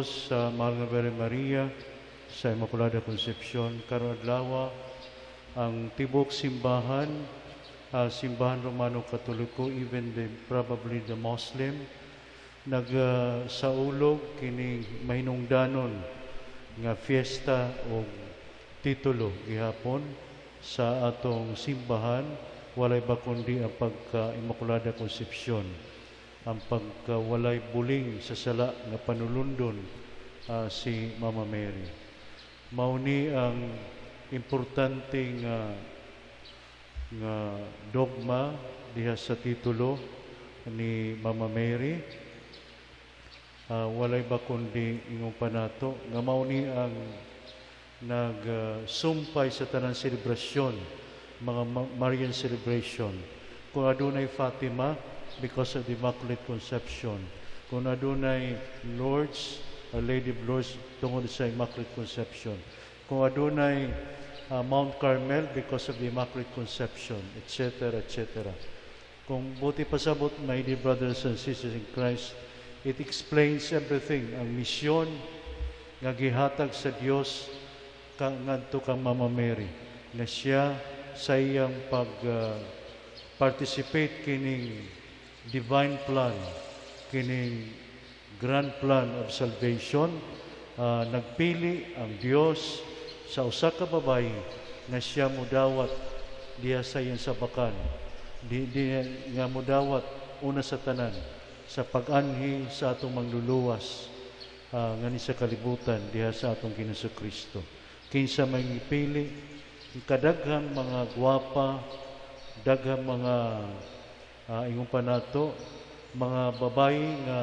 sa Mahal nga Birhen Maria sa Immaculada Concepcion karon adlaw ang tibok simbahan, simbahan Romano Katoliko, even probably the Muslim, nagsaulog kining mahinungdanon nga fiesta o titulo gihapon sa atong simbahan, walay ba kundi ang pagka-Immaculada Concepcion, ang pagkawalay buling sa sala nga panulundon si Mama Mary. Mauni ang importanteng nga dogma diha sa titulo ni Mama Mary. Walay ba kundi ingong panato nga mauni ang nagsumpay sa tanang selebrasyon, mga Marian celebration. Kung adunay Fatima, because of the Immaculate Conception. Kung adunay Lourdes, Our Lady of Lourdes, tungod sa Immaculate Conception. Kung adunay Mount Carmel, because of the Immaculate Conception, etc., etc. Kung buti pasabot, my dear brothers and sisters in Christ, it explains everything. Ang misyon nga gihatag sa Dios ngadto kang Mama Mary, na siya sa iyang participate kining divine plan, kining grand plan of salvation. Nagpili ang Dios sa usa ka babayi na siya mudawat diha sa iyang sabakan, nga mudawat una sa tanan sa pag-anhi sa atong mangluluwas ngani sa kalibutan diha sa atong Ginoong Kristo. Kinsa may ipili, kadaghan mga gwapa, daghang mga ingong panato, mga babayi nga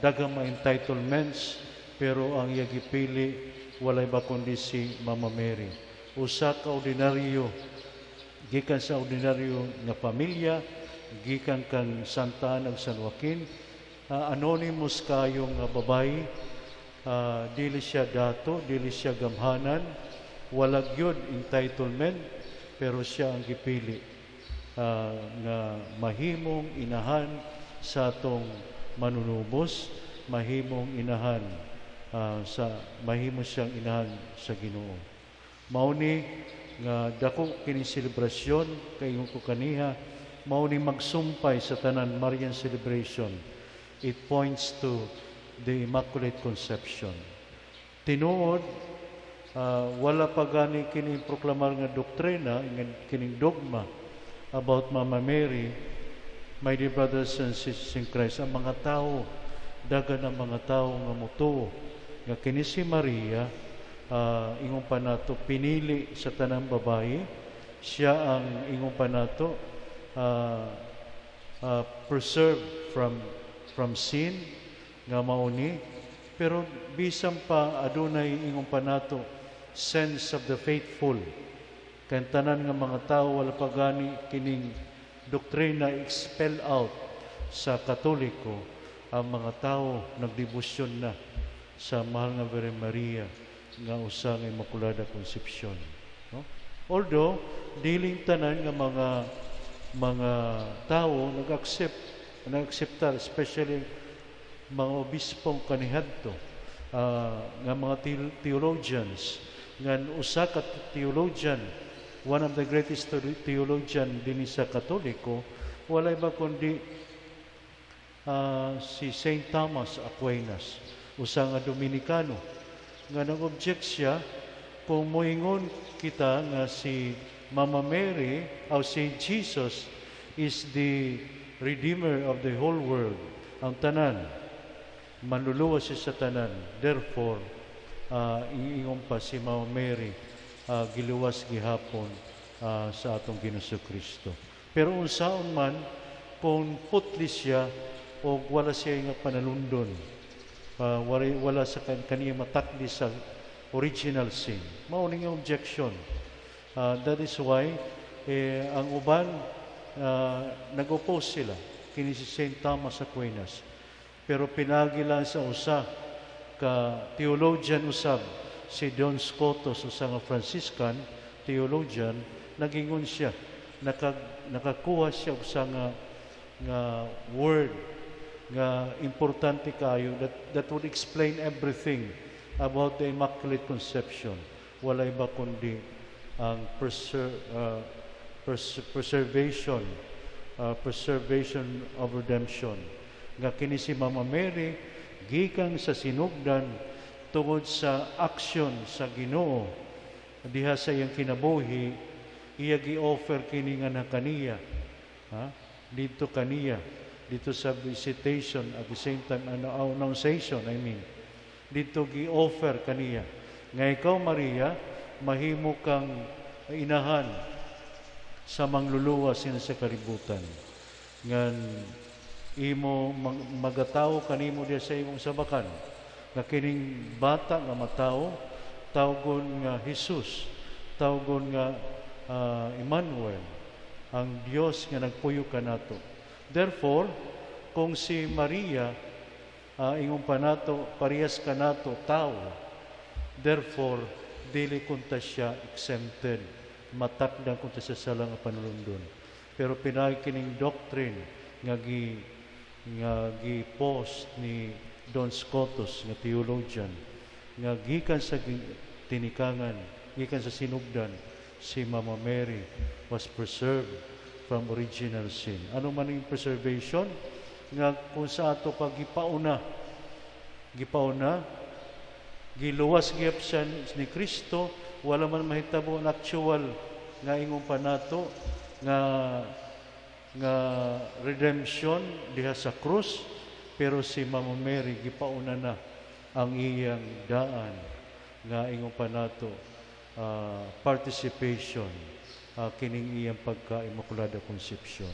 daghang mga entitlements, pero ang iya gipili walay ba kundi si Mama Mary. Usa ka ordinaryo, gikan sa ordinaryo nga pamilya, gikan kang Santa Ana ug San Joaquin, anonymous kayong babayi, dili siya dato, dili siya gamhanan, walag yun entitlement, pero siya ang gipili nga mahimong inahan sa atong manunubos, mahimong inahan mahimo siyang inahan sa Ginoo. Mauni nga dako kini selebrasyon kay ko kaniha, mauni magsumpay sa tanan Marian celebration. It points to the Immaculate Conception. Tinuod, wala pa gani kini proklamar nga doktrina, kining dogma about Mama Mary. My dear brothers and sisters in Christ, ang mga tao, dagan ang mga tao nga mutuo nga kini si Maria, ingong panato, pinili sa tanang babayi. Siya ang ingong panato preserved from sin nga mauni, pero bisan pa adunay ingong panato sense of the faithful. Kaya tanan nga mga tao wala pa gani kining doktrina expel out sa Katoliko, ang mga tao nagdebosyon na sa Mahal nga Birhen Maria nga usa nga Immaculada Concepcion. No? Although diling tanan nga mga tao nag-acceptar, especially mga obispong kanihadto, nga mga theologians, nga usa ka theologian, one of the greatest theologian din sa Katoliko, walay ba kundi si Saint Thomas Aquinas, usa nga Dominicano, nga nag-object siya kung moingon kita nga si Mama Mary o si Jesus is the Redeemer of the whole world, ang tanan, manluluwas siya sa tanan. Therefore, iingon pa si Mama Mary, giluwas gihapon sa atong Ginoong Kristo. Pero unsaon man, kung putli siya o wala siya nga panalundon, wala sa kaniya matakdi sa original sin, mauning objection. That is why ang uban nag-oppose sila kini si Saint Thomas Aquinas, pero pinagi lang sa usa ka theologian usab, si Don Scotus, usa nga Franciscan theologian, nagingon siya, nakakuha siya usa nga word nga importante kayo that would explain everything about the Immaculate Conception. Walay ba kundi ang preservation of redemption. Nga kini si Mama Mary gikan sa sinugdan tungod sa aksyon sa Ginoo diha sa iyang kinabuhi, iya gi-offer kini nga na kaniya, dito kaniya, dito sa visitation at the same time annunciation, dito gi-offer kaniya nga ikaw Maria mahimo kang inahan sa mangluluwa sina sa kalibutan, ngan imo magataw kanimo diya sa imong sabakan nga kining bata nga matawo tawgon nga Jesus, tawgon nga Emmanuel, ang Dios nga nagpuyo kanato. Therefore, kung si Maria ingon panato parehas kanato tao, therefore dili kunta siya exempted, matakdan kunta sa sala nga panulundon. Pero pinay kining doctrine nga gi-post ni Don Scotus nga theologian nga gikan sa tinikangan, gikan sa sinugdan, si Mama Mary was preserved from original sin. Ano man yung preservation? Nga kung sa ato pa gipauna, giluwas gyap siya ni Kristo, wala man mahitabo ang actual nga ingon pa nato nga redemption diha sa krus, pero si Mama Mary gipauna na ang iyang daan nga ingon pa nato participation kining iyang pagka-Immaculada Conception.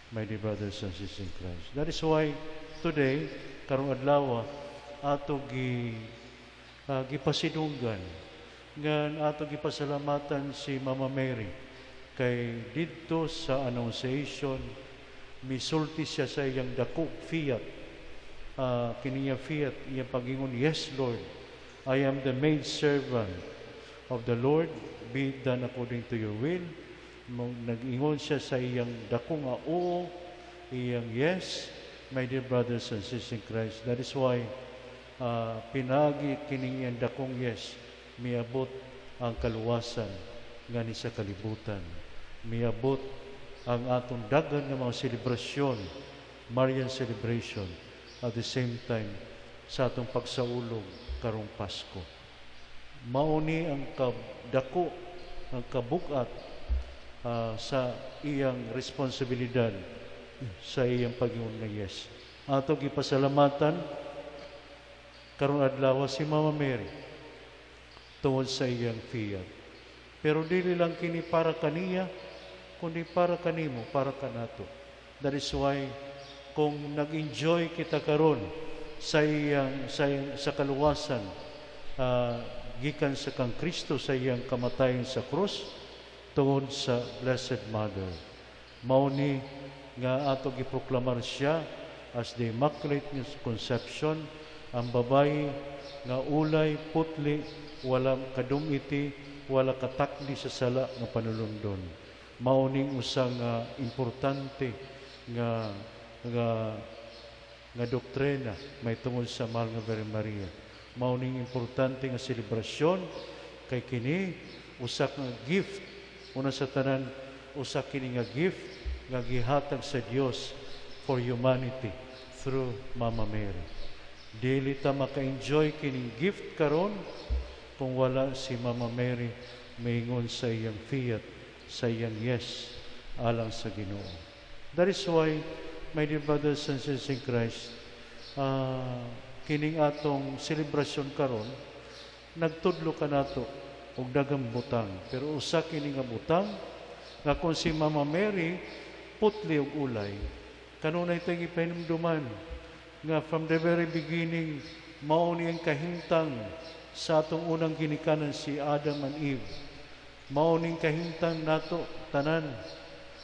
My dear brothers and sisters in Christ, that is why today karong adlaw ato gipasidunggan nga ato gipasalamatan si Mama Mary kay didto sa Annunciation misulti siya sa iyang dako fiat, kiniya fiat iyang pagingon, yes Lord, I am the maid servant of the Lord, be it done according to your will. Nag-ingon siya sa iyang dako nga oo, iyang yes. My dear brothers and sisters in Christ, that is why pinagi kining iyang dakong yes, miabot ang kaluwasan nga ni sa kalibutan, miabot ang atong dagan nga mga selebrasyon, Marian celebration, at the same time sa atong pagsaulog karong Pasko. Mauni ang dako, ang kabukat sa iyang responsibilidad sa iyang pag-ingon nga yes. Ato gipasalamatan karong adlaw si Mama Mary tungod sa iyang fiat. Pero dili lang kini para kaniya, kundi para kanimo, para kanato. That is why kung nag-enjoy kita karon sa kaluwasan gikan sa kang Kristo sa iyang kamatayon sa krus tungod sa Blessed Mother, mao ni nga ato giproklamar siya as the Immaculate Conception, ang babayi nga ulay putli, wala kadumiti, wala katakdi sa sala nga panulundon. Mao ning usa nga importante nga doktrina may tungod sa mahal nga Virgin Maria. Mao ning importante nga selebrasyon kay kini usa nga gift, una sa tanan usa kini nga gift nga gihatag sa Dios for humanity through Mama Mary. Dili ta maka-enjoy kining gift karon kung wala si Mama Mary maingon sa iyang fiat, sa iyang yes alang sa Ginoo. That is why, my dear brothers and sisters in Christ, kining atong selebrasyon karon nagtudlo ka nato og daghang butang, pero usa kini nga butang nga kung si Mama Mary putli og ulay, kanunay tay gipahinumduman nga from the very beginning mao ni ang kahimtang sa atong unang ginikanan si Adam and Eve, mao ning kahimtang nato tanan.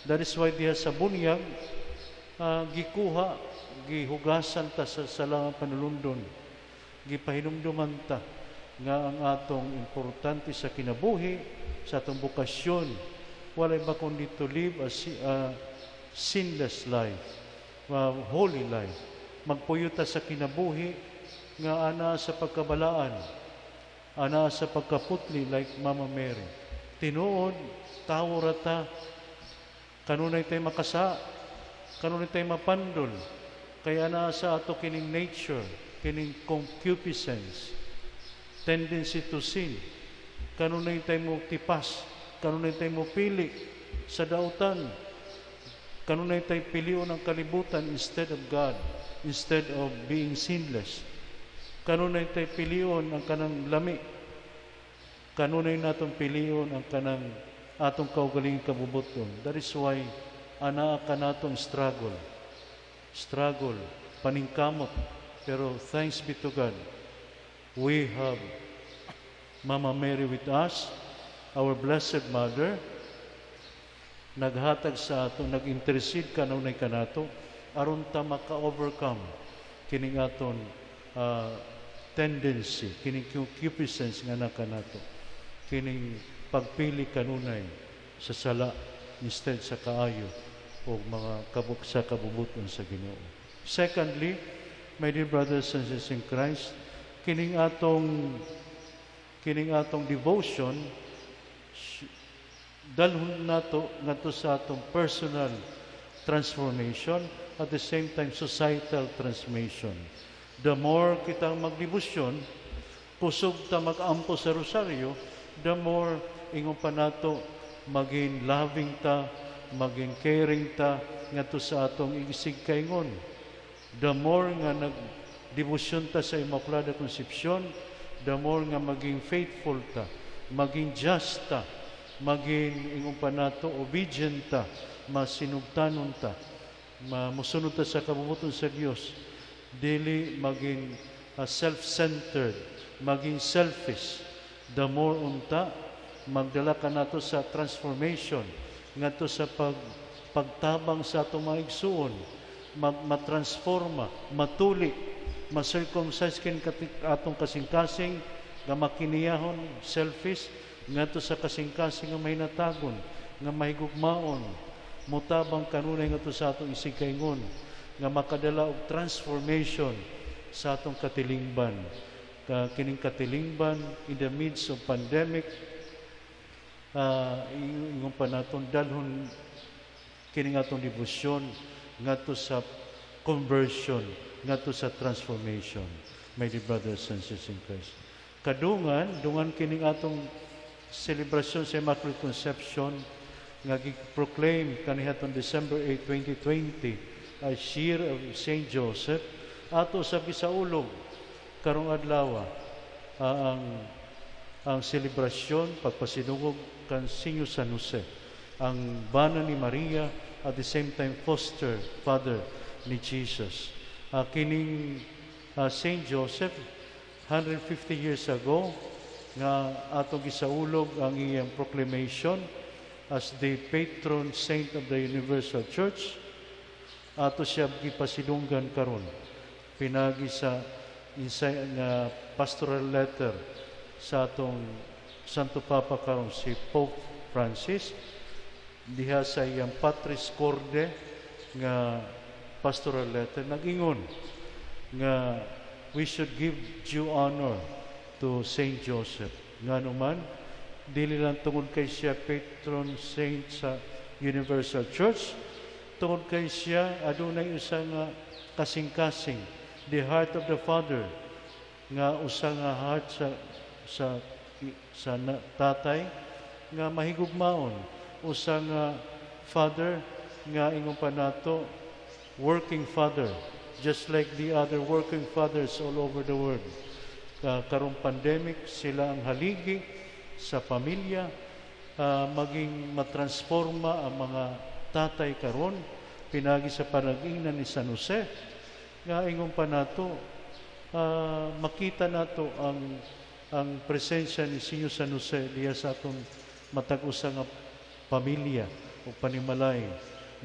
That is why diha sa bunyag gikuha, gihugasan ta sa salangang panulundon, gipahinumduman ta nga ang atong importante sa kinabuhi, sa atong bukasyon, walay ba kundi to live a sinless life, holy life, magpuyuta sa kinabuhi nga ana sa pagkabalaan, ana sa pagkaputli like Mama Mary. Tinuod, tawo rata, kanunay tayo makasa, kanunay tayo mapandol, kaya ana sa ato kining nature, kining concupiscence, tendency to sin, kanunay tayo mo tipas, kanunay tayo mo pili sa dautan, kanunay tayo pilion ang kalibutan instead of God, instead of being sinless. Kanunay tayo pilion ang kanang lami, kanunay natong pilion ang kanang atong kaugalingong kabubuton. That is why ana ka natong struggle, paningkamot. Pero thanks be to God, we have Mama Mary with us, our Blessed Mother, naghatag sa ato, nag-intercede kanunay kanato aron ta maka-overcome kining aton tendency, kining concupiscence nga nakanato, kining pagpili kanunay sa sala instead sa kaayo o mga sa kabubuton sa Ginoo. Secondly, my dear brothers and sisters in Christ, kining atong devotion dalhon nato ngadto sa atong personal transformation, at the same time societal transformation. The more kitang magdebosyon, kusog ta mag-ampo sa rosaryo, the more ingon pa nato maging loving ta, maging caring ta ngadto sa atong igisig kaingon. The more nga nagdebosyon ta sa Immaculada Concepcion, the more nga maging faithful ta, maging just ta, maging ingon pa nato obedient ta, masinugtanon ta, musunod ta sa kabubuton sa Dios, dili maging self-centered, maging selfish. The more unta magdala ka nato sa transformation ngadto sa pagtabang sa atong mga igsuon, matransforma, matuli, ma-circumcise kin atong kasing-kasing nga makiniyahon selfish ngadto sa kasing-kasing nga mahinatagon, nga mahigugmaon, mutabang kanunay ngadto sa atong isig kaingon, nga makadala og transformation sa atong katilingban. Kining katilingban in the midst of pandemic, ingon pa naton dalhon kining atong debosyon ngadto sa conversion, ngadto sa transformation, my dear brothers and sisters in Christ. Dungan kining atong celebration sa Immaculate Conception nga gi-proclaim kaniadtong December 8, 2020 as Year of Saint Joseph. Ato sa bisaulog karong adlaw ang selebrasyon pagpasinugog kan Sinyo San Jose, ang bana ni Maria, at the same time foster father ni Jesus. Kining Saint Joseph 150 years ago nga atong gisaulog ang iyang proclamation as the patron saint of the Universal Church. Ato siya gipasidunggan karon pinagi sa nga pastoral letter sa atong Santo Papa karon si Pope Francis, diha sa iyang Patris Corde nga pastoral letter nag-ingon nga we should give due honor to Saint Joseph. Nga naman, dili lang tungod kay siya patron saint sa Universal Church, tungod kay siya adunay usa nga kasing-kasing, the heart of the Father, nga usa nga heart sa tatay nga mahigugmaon, usa nga father nga ingon pa nato working father, just like the other working fathers all over the world. Karong pandemic, sila ang haligi sa pamilya, maging matransforma ang mga tatay karon pinagi sa panag-ingnan ni San Jose, nga ingon pa nato makita nato ang presensya ni Sinyo San Jose diya sa atong matag usa nga pamilya o panimalay,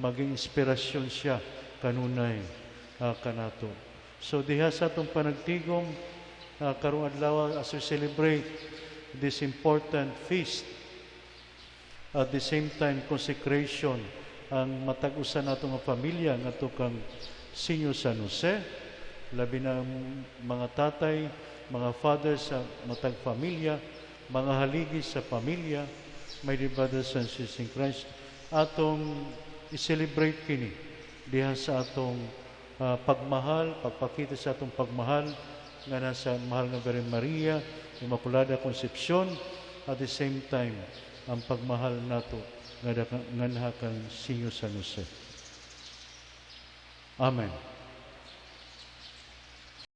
maging inspirasyon siya kanunay kanato. So diha sa atong panagtigom karong adlaw as we celebrate this important feast, at the same time consecration ang matag usa nato nga pamilya ngadto kang Sinyo San Jose, labi na mga tatay, mga father sa matag pamilya, mga haligi sa pamilya, my dear brothers and sisters in Christ, atong i-celebrate kini diha sa atong pagmahal, pagpakita sa atong pagmahal nga nasa mahal nga Birhen Maria, Immaculada Concepcion, at the same time, ang pagmahal nato nga naha kang Sinyo San Jose. Amen.